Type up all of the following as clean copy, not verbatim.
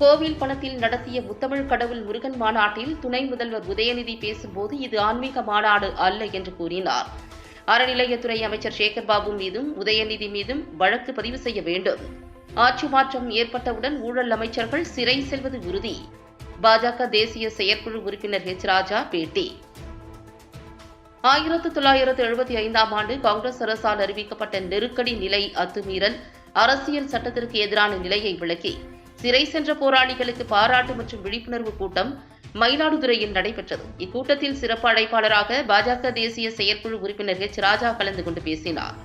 கோவில் பணத்தில் நடத்திய முத்தமிழ் கடவுள் முருகன் மாநாட்டில் துணை முதல்வர் உதயநிதி பேசும்போது இது ஆன்மீக மாநாடு அல்ல என்று கூறினார். அறநிலையத்துறை அமைச்சர் சேகர்பாபு மீதும் உதயநிதி மீதும் வழக்கு பதிவு செய்ய வேண்டும். ஆட்சி மாற்றம் ஏற்பட்டவுடன் ஊழல் அமைச்சர்கள் சிறை செல்வது உறுதி. பாஜக தேசிய செயற்குழு உறுப்பினர் ஹெச். ராஜா பேட்டி. 1975ஆம் ஆண்டு காங்கிரஸ் அரசால் அறிவிக்கப்பட்ட நெருக்கடி நிலை அத்துமீறல் அரசியல் சட்டத்திற்கு எதிரான நிலையை விளக்கி சிறை சென்ற போராளிகளுக்கு பாராட்டு மற்றும் விழிப்புணர்வு கூட்டம் மயிலாடுதுறையில் நடைபெற்றது. இக்கூட்டத்தில் சிறப்பு அழைப்பாளராக பாஜக தேசிய செயற்குழு உறுப்பினர் ஹெச். ராஜா கலந்து கொண்டு பேசினார்.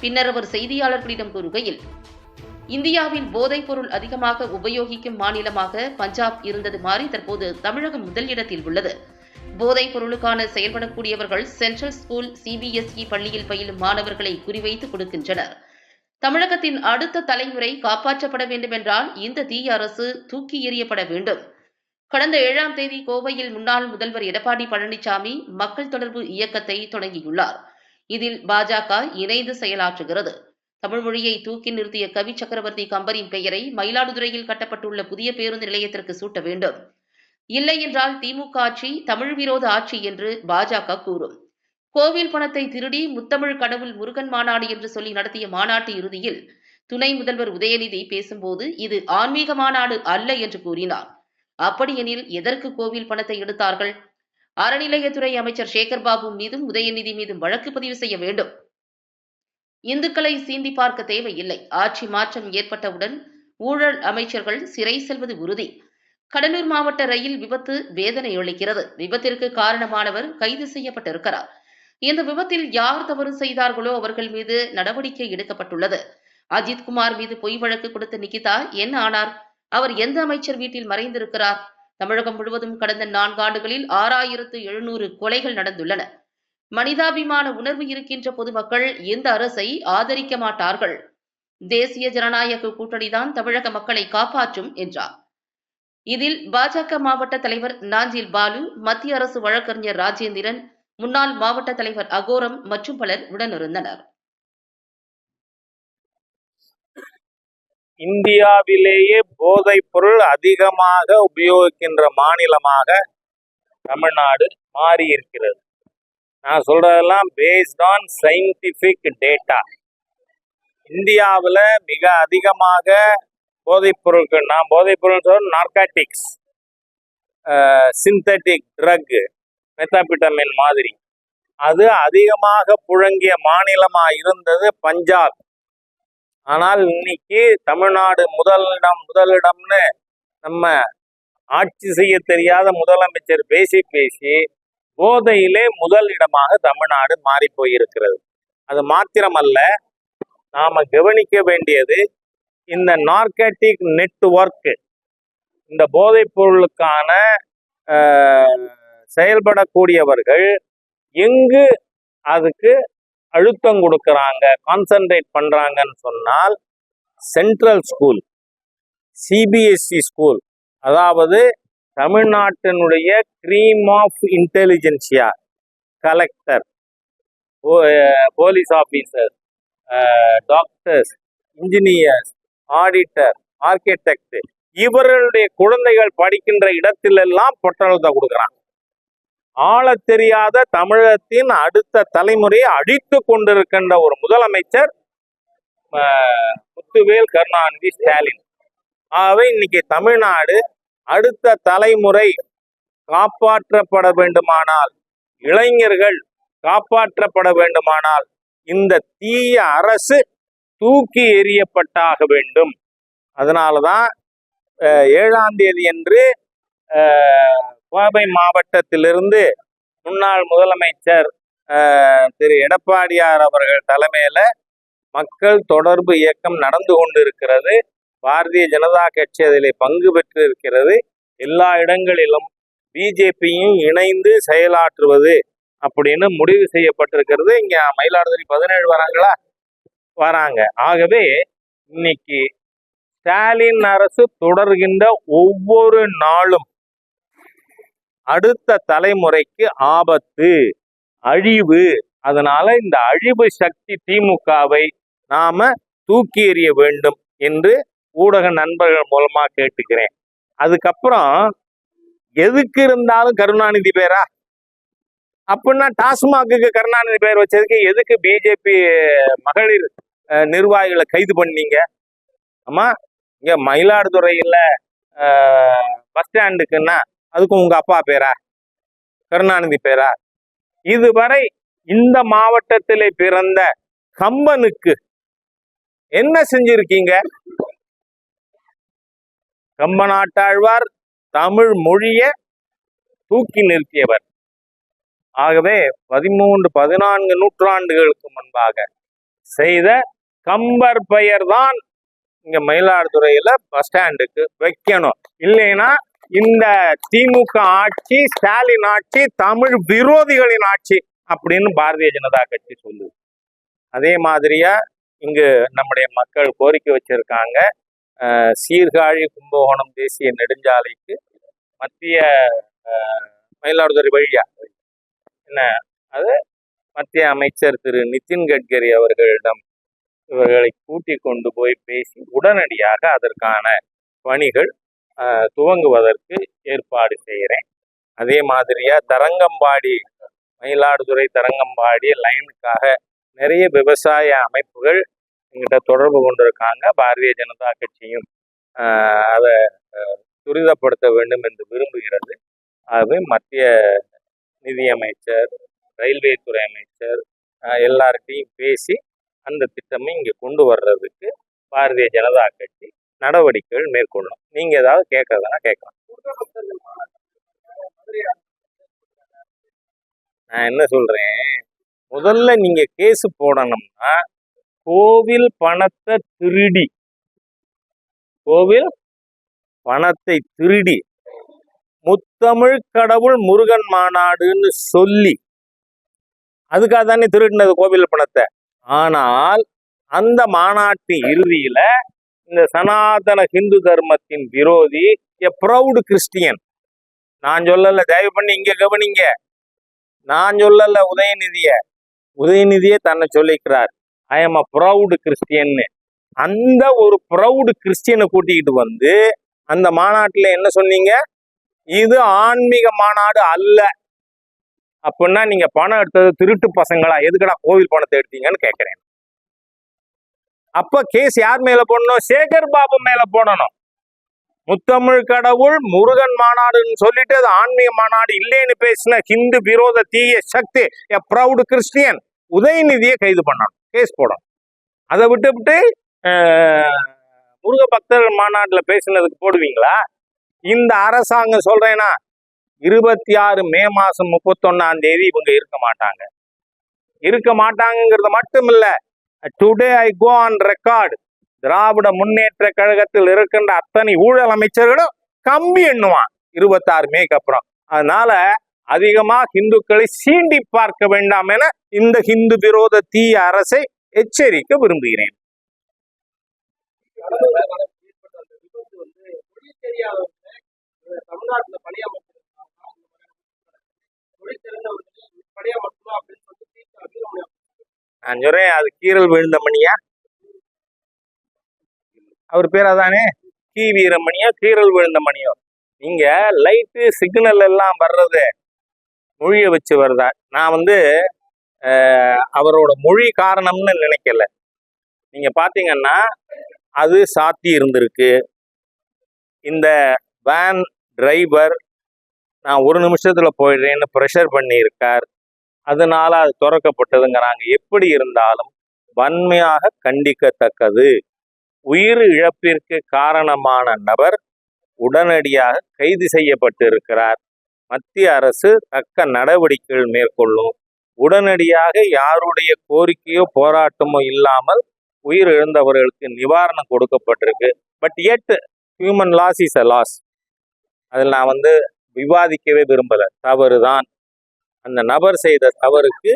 பின்னர் அவர் செய்தியாளர்களிடம் கூறுகையில், இந்தியாவில் போதைப் பொருள் அதிகமாக உபயோகிக்கும் மாநிலமாக பஞ்சாப் இருந்தது மாறி தற்போது தமிழகம் முதல் இடத்தில் உள்ளது. போதைப் பொருளுக்கான செயல்படக்கூடியவர்கள் சென்ட்ரல் ஸ்கூல், CBSE பள்ளியில் பயிலும் மாணவர்களை குறிவைத்து கொடுக்கின்றனர். தமிழகத்தின் அடுத்த தலைமுறை காப்பாற்றப்பட வேண்டுமென்றால் இந்த தீய அரசு தூக்கி எறியப்பட வேண்டும். கடந்த 7ஆம் தேதி கோவையில் முன்னாள் முதல்வர் எடப்பாடி பழனிசாமி மக்கள் தொடர்பு இயக்கத்தை தொடங்கியுள்ளார். இதில் பாஜக இணைந்து செயலாற்றுகிறது. தமிழ் மொழியை தூக்கி நிறுத்திய கவி சக்கரவர்த்தி கம்பரின் பெயரை மயிலாடுதுறையில் கட்டப்பட்டுள்ள புதிய பேருந்து நிலையத்திற்கு சூட்ட வேண்டும். இல்லை என்றால் திமுக ஆட்சி தமிழ் விரோத ஆட்சி என்று பாஜக கூறும். கோவில் பணத்தை திருடி முத்தமிழ் கடவுள் முருகன் மாநாடு என்று சொல்லி நடத்திய மாநாட்டு இறுதியில் துணை முதல்வர் உதயநிதி பேசும்போது இது ஆன்மீக மாநாடு அல்ல என்று கூறினார். அப்படியெனில் எதற்கு கோவில் பணத்தை எடுத்தார்கள்? அறநிலையத்துறை அமைச்சர் சேகர்பாபு மீதும் உதயநிதி மீதும் வழக்கு பதிவு செய்ய வேண்டும். இந்துக்களை சீண்டி பார்க்க தேவையில்லை. ஆட்சி மாற்றம் ஏற்பட்டவுடன் ஊழல் அமைச்சர்கள் சிறை செல்வது உறுதி. கடலூர் மாவட்ட ரயில் விபத்து வேதனை அளிக்கிறது. விபத்திற்கு காரணமானவர் கைது செய்யப்பட்டிருக்கிறார். இந்த விபத்தில் யார் தவறு செய்தார்களோ அவர்கள் மீது நடவடிக்கை எடுக்கப்பட்டுள்ளது. அஜித்குமார் மீது பொய் வழக்கு கொடுத்த நிகிதா என்ன ஆனார்? அவர் எந்த அமைச்சர் வீட்டில் மறைந்திருக்கிறார்? தமிழகம் முழுவதும் கடந்த 4 ஆண்டுகளில் 6700 கொலைகள் நடந்துள்ளன. மனிதாபிமான உணர்வு இருக்கின்ற பொதுமக்கள் இந்த அரசை ஆதரிக்க மாட்டார்கள். தேசிய ஜனநாயக கூட்டணிதான் தமிழக மக்களை காப்பாற்றும் என்றார். இதில் பாஜக மாவட்ட தலைவர் நாஞ்சில் பாலு, மத்திய அரசு வழக்கறிஞர் ராஜேந்திரன், முன்னாள் மாவட்ட தலைவர் அகோரம் மற்றும் பலர் உடனிருந்தனர். இந்தியாவிலேயே போதைப் பொருள் அதிகமாக உபயோகிக்கின்ற மாநிலமாக தமிழ்நாடு மாறி இருக்கிறது. நான் சொல்றதெல்லாம் பேஸ்ட் ஆன் சயின்டிபிக் டேட்டா. இந்தியாவில் மிக அதிகமாக போதைப் பொருட்கள், நான் போதைப் பொருள் சொல்ல நார்காட்டிக்ஸ், சிந்தட்டிக் ட்ரக், மெத்தாபிட்டமின் மாதிரி, அது அதிகமாக புழங்கிய மாநிலமாக இருந்தது பஞ்சாப். ஆனால் இன்னைக்கு தமிழ்நாடு முதலிடம்னு நம்ம ஆட்சி செய்ய தெரியாத முதலமைச்சர் பேசி போதையிலே முதலிடமாக தமிழ்நாடு மாறி போயிருக்கிறது. அது மாத்திரமல்ல, நாம கவனிக்க வேண்டியது இந்த நார்காட்டிக் நெட்வொர்க், இந்த போதைப் பொருளுக்கான செயல்படக்கூடியவர்கள் எங்கு அதுக்கு அழுத்தம் கொடுக்கறாங்க, கான்சன்ட்ரேட் பண்றாங்கன்னு சொன்னால் சென்ட்ரல் ஸ்கூல், CBSE ஸ்கூல், அதாவது தமிழ்நாட்டினுடைய cream of intelligentsia, collector, police officer, doctors, engineers, auditor, architect, இவர்களுடைய குழந்தைகள் படிக்கின்ற இடத்திலெல்லாம் பொட்டலத்தை கொடுக்குறாங்க. ஆள தெரியாத தமிழகத்தின் அடுத்த தலைமுறையை அடித்து கொண்டிருக்கின்ற ஒரு முதலமைச்சர் முத்துவேல் கருணாநிதி ஸ்டாலின். ஆகவே இன்னைக்கு தமிழ்நாடு அடுத்த தலைமுறை காப்பாற்றப்பட வேண்டுமானால், இளைஞர்கள் காப்பாற்றப்பட வேண்டுமானால் இந்த தீய அரசு தூக்கி எறியப்பட்டாக வேண்டும். அதனாலதான் 7ஆம் தேதி அன்று கோவை மாவட்டத்திலிருந்து முன்னாள் முதலமைச்சர் திரு எடப்பாடியார் அவர்கள் தலைமையில மக்கள் தொடர்பு இயக்கம் நடந்து கொண்டிருக்கிறது. பாரதிய ஜனதா கட்சி அதில் பங்கு பெற்று இருக்கிறது. எல்லா இடங்களிலும் பிஜேபியும் இணைந்து செயலாற்றுவது அப்படின்னு முடிவு செய்யப்பட்டிருக்கிறது. இங்க மயிலாடுதுறை 17 வராங்க. ஆகவே இன்னைக்கு ஸ்டாலின் அரசு தொடர்கின்ற ஒவ்வொரு நாளும் அடுத்த தலைமுறைக்கு ஆபத்து, அழிவு. அதனால இந்த அழிவு சக்தி திமுகவை நாம தூக்கி எறிய வேண்டும் என்று ஊடக நண்பர்கள் மூலமா கேட்டுக்கிறேன். அதுக்கப்புறம் எதுக்கு இருந்தாலும் கருணாநிதி பேரா? அப்படின்னா டாஸ்மாக்கு கருணாநிதி பேர் வச்சதுக்கு எதுக்கு பிஜேபி மகளிர் நிர்வாகிகளை கைது பண்ணீங்க? ஆமா, இங்க மயிலாடுதுறையில பஸ் ஸ்டாண்டுக்குன்னா அதுக்கும் உங்க அப்பா பேரா? கருணாநிதி பேரா? இதுவரை இந்த மாவட்டத்திலே பிறந்த கம்பனுக்கு என்ன செஞ்சிருக்கீங்க? கம்பநாட்டாழ்வார் தமிழ் மொழியை தூக்கி நிறுத்தியவர். ஆகவே 13-14 நூற்றாண்டுகளுக்கு முன்பாக செய்த கம்பர் பெயர் தான் இங்க மயிலாடுதுறையில பஸ் ஸ்டாண்டுக்கு வைக்கணும். இல்லைன்னா இந்த திமுக ஆட்சி, ஸ்டாலின் ஆட்சி தமிழ் விரோதிகளின் ஆட்சி அப்படின்னு பாரதிய ஜனதா கட்சி சொல்லுது. அதே மாதிரியா இங்கு நம்முடைய மக்கள் கோரிக்கை வச்சிருக்காங்க. சீர்காழி கும்பகோணம் தேசிய நெடுஞ்சாலைக்கு மத்திய மயிலாடுதுறை வழியா என்ன அது மத்திய அமைச்சர் திரு நிதின் கட்கரி அவர்களிடம் இவர்களை கூட்டி கொண்டு போய் பேசி உடனடியாக அதற்கான பணிகள் துவங்குவதற்கு ஏற்பாடு செய்கிறேன். அதே மாதிரியா தரங்கம்பாடி, மயிலாடுதுறை தரங்கம்பாடி லைனுக்காக நிறைய விவசாய அமைப்புகள் எங்கிட்ட தொடர்பு கொண்டிருக்காங்க. பாரதிய ஜனதா கட்சியும் அதை துரிதப்படுத்த வேண்டும் என்று விரும்புகிறது. ஆகவே மத்திய நிதியமைச்சர், ரயில்வே துறை அமைச்சர் எல்லார்கிட்டையும் பேசி அந்த திட்டமே இங்கே கொண்டு வர்றதுக்கு பாரதிய ஜனதா கட்சி நடவடிக்கைகள் மேற்கொள்ளும். நீங்க ஏதாவது கேட்கறதுனா கேட்கலாம். நான் என்ன சொல்றேன், முதல்ல நீங்க கேஸ் போடணும்னா கோவில் பணத்தை திருடி முத்தமிழ் கடவுள் முருகன் மாநாடுன்னு சொல்லி அதுக்காக தானே திருடினது கோவில் பணத்தை. ஆனால் அந்த மாநாட்டு இறுதியில இந்த சனாதன ஹிந்து தர்மத்தின் விரோதி, எ ப்ரௌடு கிறிஸ்டியன், நான் சொல்லல, தயவு பண்ணி இங்க கவனிங்க, நான் சொல்லல உதயநிதியே தன்னை சொல்லிக்கிறார், ஐ எம் அ ப்ரௌடு கிறிஸ்டியன்னு. அந்த ஒரு ப்ரௌடு கிறிஸ்டியனை கூட்டிக்கிட்டு வந்து அந்த மாநாட்டில் என்ன சொன்னீங்க? இது ஆன்மீக மாநாடு அல்ல அப்படின்னா நீங்க பணம் எடுத்தது திருட்டு பசங்களா? எதுக்கடா கோவில் பணத்தை எடுத்தீங்கன்னு கேட்கிறேன். அப்ப கேஸ் யார் மேல போடணும்? சேகர் பாபு மேல போடணும். முத்தமிழ் கடவுள் முருகன் மாநாடுன்னு சொல்லிட்டு அது ஆன்மீக மாநாடு இல்லைன்னு பேசின ஹிந்து விரோத தீய சக்தி, எ ப்ரௌடு கிறிஸ்டியன் உதயநிதியை கைது பண்ணணும், கேஸ் போடணும். அதை விட்டு முருக பக்தர்கள் மாநாட்டில் பேசினதுக்கு போடுவீங்களா? இந்த அரசாங்கம் சொல்றேன்னா 26 மே மாசம் 31 இவங்க இருக்க மாட்டாங்கிறது மட்டும் இல்ல. Today I go on record, திராவிட முன்னேற்ற கழகத்தில் இருக்கின்ற அத்தனை ஊழல் அமைச்சர்களும் கம்பி எண்ணுவான் 26 மேக்கு அப்புறம். அதனால அதிகமா இந்துக்களை சீண்டி பார்க்க வேண்டாம் என இந்த ஹிந்து விரோத தீய அரசை எச்சரிக்க விரும்புகிறேன். நான் சொல்றேன், அது கீரல் விழுந்தமணியா? அவர் பேர் அதானே, கி வீரமணியோ கீரல் விழுந்தமணியோ. நீங்க லைட்டு சிக்னல் எல்லாம் வர்றது மொழியை வச்சு வருதா? நான் அவரோட மொழி காரணம்னு நினைக்கல. நீங்க பாத்தீங்கன்னா அது சாத்தி இருந்திருக்கு. இந்த வேன் டிரைவர் நான் 1 நிமிஷத்துல போயிடுறேன்னு ப்ரெஷர் பண்ணியிருக்கார், அதனால அது திறக்கப்பட்டதுங்கிறாங்க. எப்படி இருந்தாலும் வன்மையாக கண்டிக்கத்தக்கது. உயிர் இழப்பிற்கு காரணமான நபர் உடனடியாக கைது செய்யப்பட்டிருக்கிறார். மத்திய அரசு தக்க நடவடிக்கைகள் மேற்கொள்ளும். உடனடியாக யாருடைய கோரிக்கையோ போராட்டமோ இல்லாமல் உயிர் இழந்தவர்களுக்கு நிவாரணம் கொடுக்கப்பட்டிருக்கு. But yet human loss is a loss. அதில் நான் விவாதிக்கவே விரும்பல. தவறுதான். அந்த நபர் செய்த தவறுக்கு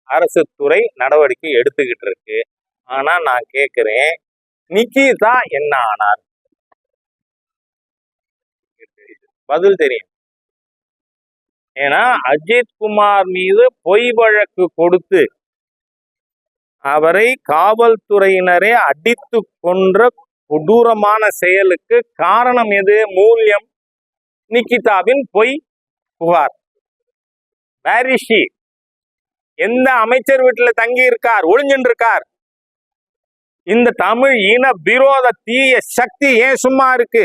அரசு துறை நடவடிக்கை எடுத்துக்கிட்டு இருக்கு. ஆனா நான் கேட்கிறேன், நிகிதா என்ன ஆனார்? பதில் தெரியும். ஏன்னா அஜித் குமார் மீது பொய் வழக்கு கொடுத்து அவரை காவல்துறையினரே அடித்து கொன்ற கொடூரமான செயலுக்கு காரணம் எது? மூல்யம். நிகிதாவின் பொய் புகார். பாரிஷி எந்த அமைச்சர் வீட்டுல தங்கி இருக்கார், ஒளிஞ்சின்னு இருக்கார்? இந்த தமிழ் இன விரோத தீய சக்தி ஏன் சும்மா இருக்கு?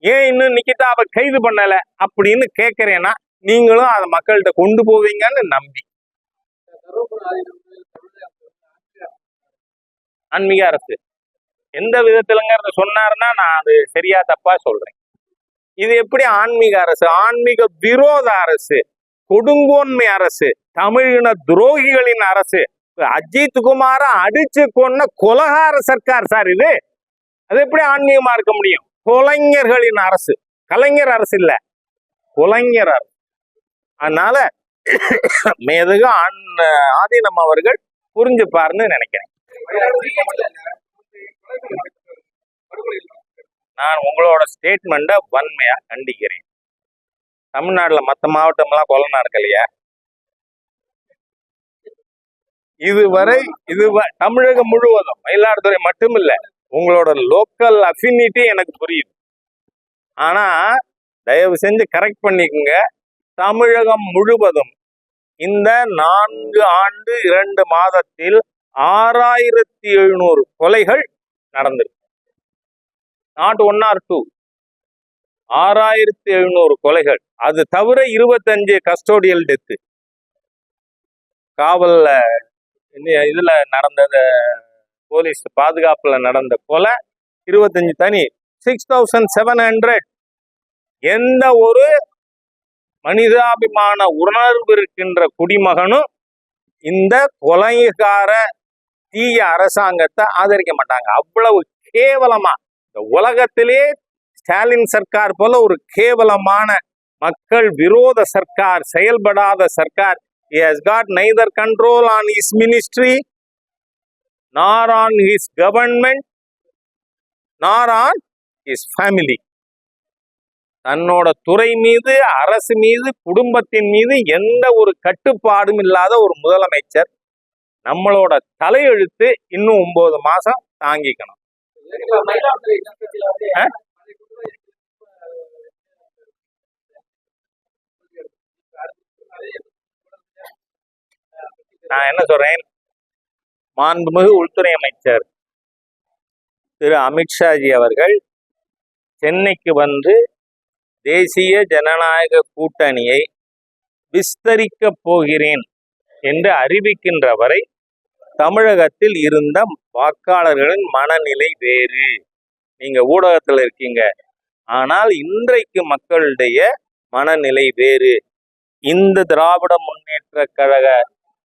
ஏன் இன்னும் நிகிதாவை கைது பண்ணல அப்படின்னு கேட்கிறேன்னா, நீங்களும் அதை மக்கள்கிட்ட கொண்டு போவீங்கன்னு நம்பி. ஆன்மீக அரசு எந்த விதத்துலங்கிறத சொன்னாருன்னா நான் அது சரியா தப்பா சொல்றேன். இது எப்படி ஆன்மீக அரசு? ஆன்மீக விரோத அரசு, கொடுங்கோன்மை அரசு, தமிழின துரோகிகளின் அரசு. அஜித் குமார அடிச்சு கொன்ன கொலகார சர்க்கார் சார் இது. அது எப்படி ஆன்மீகமா இருக்க முடியும்? கொலைஞர்களின் அரசு, கலைஞர் அரசு இல்ல, கொலைஞர் அரசு. அதனால மேதகு ஆதீனம் அவர்கள் புரிஞ்சுப்பாருன்னு நினைக்கிறேன். நான் உங்களோட ஸ்டேட்மெண்ட்டை வன்மையா கண்டிக்கிறேன். தமிழ்நாடுல மற்ற மாவட்டம்லாம் கொலை நடக்கலையா? இதுவரை தமிழகம் முழுவதும், மயிலாடுதுறை மட்டும் இல்ல, உங்களோட லோக்கல் அஃபினிட்டி எனக்கு புரியுது. ஆனா தயவு செஞ்சு கரெக்ட் பண்ணிக்கோங்க. தமிழகம் முழுவதும் இந்த 4 ஆண்டு 2 மாதத்தில் 6700 கொலைகள் நடந்திருக்கு. நாட் 1 or 2, 6700 கொலைகள். அது தவிர 25 கஸ்டோடியல் டெத்து. காவல்ல இதுல நடந்த போலீஸ் பாதுகாப்புல நடந்த கொலை 25 தனி. 6700. எந்த ஒரு மனிதாபிமான உணர்வு இருக்கின்ற குடிமகனும் இந்த கொலைகார தீய அரசாங்கத்தை ஆதரிக்க மாட்டாங்க. அவ்வளவு கேவலமா, இந்த உலகத்திலே ஸ்டாலின் சர்க்கார் போல ஒரு கேவலமான மக்கள் விரோத சர்க்கார், செயல்படாத Sarkar. He has got neither control on his ministry, nor on his government, nor on his family. தன்னோட துறை மீது, அரசு மீது, குடும்பத்தின் மீது எந்த ஒரு கட்டுப்பாடும் இல்லாத ஒரு முதலமைச்சர். நம்மளோட தலையெழுத்து இன்னும் 9 மாசம் தாங்கிக்கணும். நான் என்ன சொல்றேன், மாண்புமிகு உள்துறை அமைச்சர் திரு அமித்ஷாஜி அவர்கள் சென்னைக்கு வந்து தேசிய ஜனநாயக கூட்டணியை விஸ்தரிக்க போகிறேன் என்று அறிவிக்கின்ற வரை தமிழகத்தில் இருந்த வாக்காளர்களின் மனநிலை வேறு. நீங்க ஊடகத்தில் இருக்கீங்க, ஆனால் இன்றைக்கு மக்களுடைய மனநிலை வேறு. இந்த திராவிட முன்னேற்ற கழக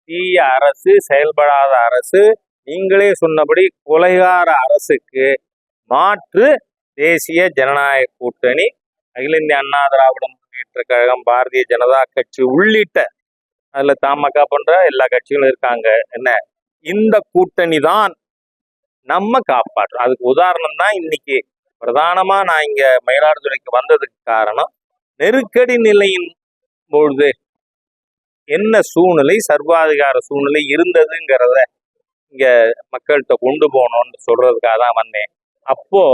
தீய அரசு, செயல்படாத அரசு, நீங்களே சொன்னபடி கொலைகார அரசுக்கு மாற்று தேசிய ஜனநாயக கூட்டணி, அகில இந்திய அண்ணா திராவிட முன்னேற்ற கழகம், பாரதிய ஜனதா கட்சி உள்ளிட்ட, அதுல தமாக போன்ற எல்லா கட்சிகளும் இருக்காங்க. என்ன, இந்த கூட்டணி தான் நம்ம காப்பாற்றும். அதுக்கு உதாரணம் தான் இன்னைக்கு பிரதானமா நான் இங்க மயிலாடுதுறைக்கு வந்ததுக்கு காரணம், நெருக்கடி நிலையின் பொழுது என்ன சூழ்நிலை, சர்வாதிகார சூழ்நிலை இருந்ததுங்கிறத இங்க மக்கள்கிட்ட கொண்டு போகணும்னு சொல்றதுக்காக தான் வந்தேன். அப்போ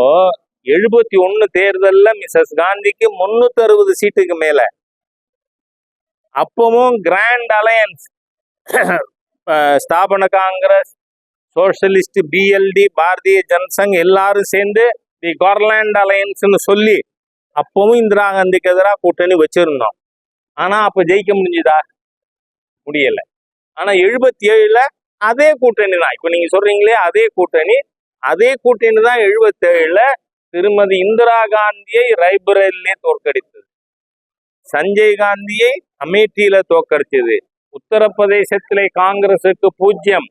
71 தேர்தல்ல மிஸ்ஸஸ் காந்திக்கு 360 சீட்டுக்கு மேல. அப்பவும் grand alliance, Sthapana Congress, socialist, BLD, Bharatiya Jansangh எல்லாரும் சேர்ந்து தி கார்லாண்ட் அலையன்ஸ்னு சொல்லி அப்பவும் இந்திரா காந்திக்கு எதிராக கூட்டணி வச்சிருந்தோம். ஆனா அப்ப ஜெயிக்க முடிஞ்சுதா? முடியல. ஆனா 77ல அதே கூட்டணி தான். இப்ப நீங்க சொல்றீங்களே அதே கூட்டணி தான் 77ல திருமதி இந்திரா காந்தியை ரைபரேலிலே தோற்கடித்தது, சஞ்சய் காந்தியை அமேட்டியில தோற்கடிச்சது, உத்தரப்பிரதேசத்திலே காங்கிரஸுக்கு 0,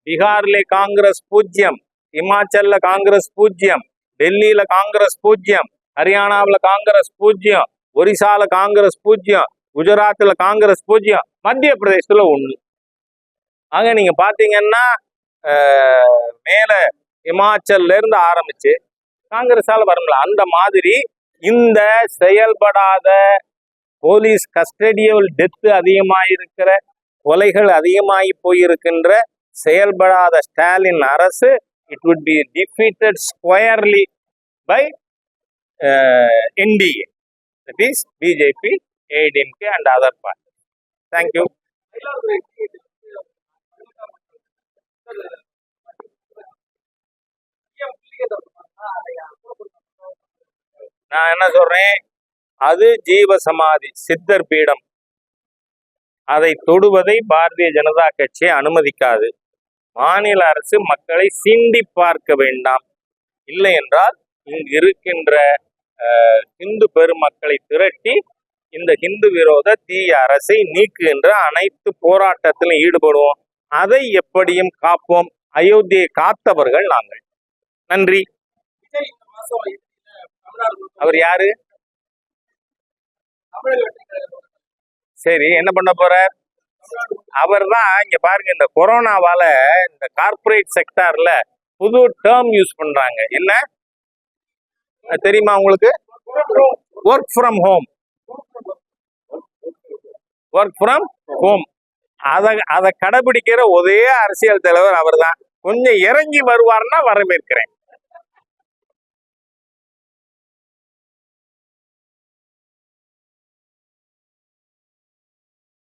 பீகார்ல காங்கிரஸ் 0, இமாச்சல்ல காங்கிரஸ் 0, டெல்லியில காங்கிரஸ் 0, ஹரியானாவில் காங்கிரஸ் 0, ஒரிசால காங்கிரஸ் 0, குஜராத்ல காங்கிரஸ் 0, மத்திய பிரதேசத்துல 1. ஆக நீங்க பாத்தீங்கன்னா மேல இமாச்சல்ல இருந்து ஆரம்பிச்சு காங்கிரஸால வரல. அந்த மாதிரி இந்த செயல்படாத போலீஸ் கஸ்டடியல் டெத்து அதிகமாயிருக்கிற, கொலைகள் அதிகமாகி போயிருக்கின்ற செயல்படாத ஸ்டாலின் அரசு it would be defeated squarely by NDA, that is BJP, ADMK and other parties. Thank you. நான் என்ன சொல்றேன், அது ஜீவசமாதி சித்தர் பீடம், அதை தொடுவதை பாரதிய ஜனதா கட்சி அனுமதிக்காது. மாநில அரசு மக்களை சீண்டி பார்க்க வேண்டாம். இல்லை என்றால் இங்கு இருக்கின்ற இந்து பெருமக்களை திரட்டி இந்த இந்து விரோத தீய அரசை நீக்குகின்ற அனைத்து போராட்டத்திலும் ஈடுபடுவோம். அதை எப்படியும் காப்போம். அயோத்தியை காத்தவர்கள் நாங்கள். நன்றி. அவர் யாரு? சரி, என்ன பண்ண போறார்? அவர் தான் இங்க பாருங்க, இந்த கொரோனாவால இந்த கார்ப்பரேட் செக்டார்ல புது டேர்ம் யூஸ் பண்றாங்க. என்ன தெரியுமா உங்களுக்கு? Work from home. Work from home அதை கடைபிடிக்கிற ஒரே அரசியல் தலைவர் அவர் தான். கொஞ்சம் இறங்கி வருவார்னா வரவேற்கிறேன்.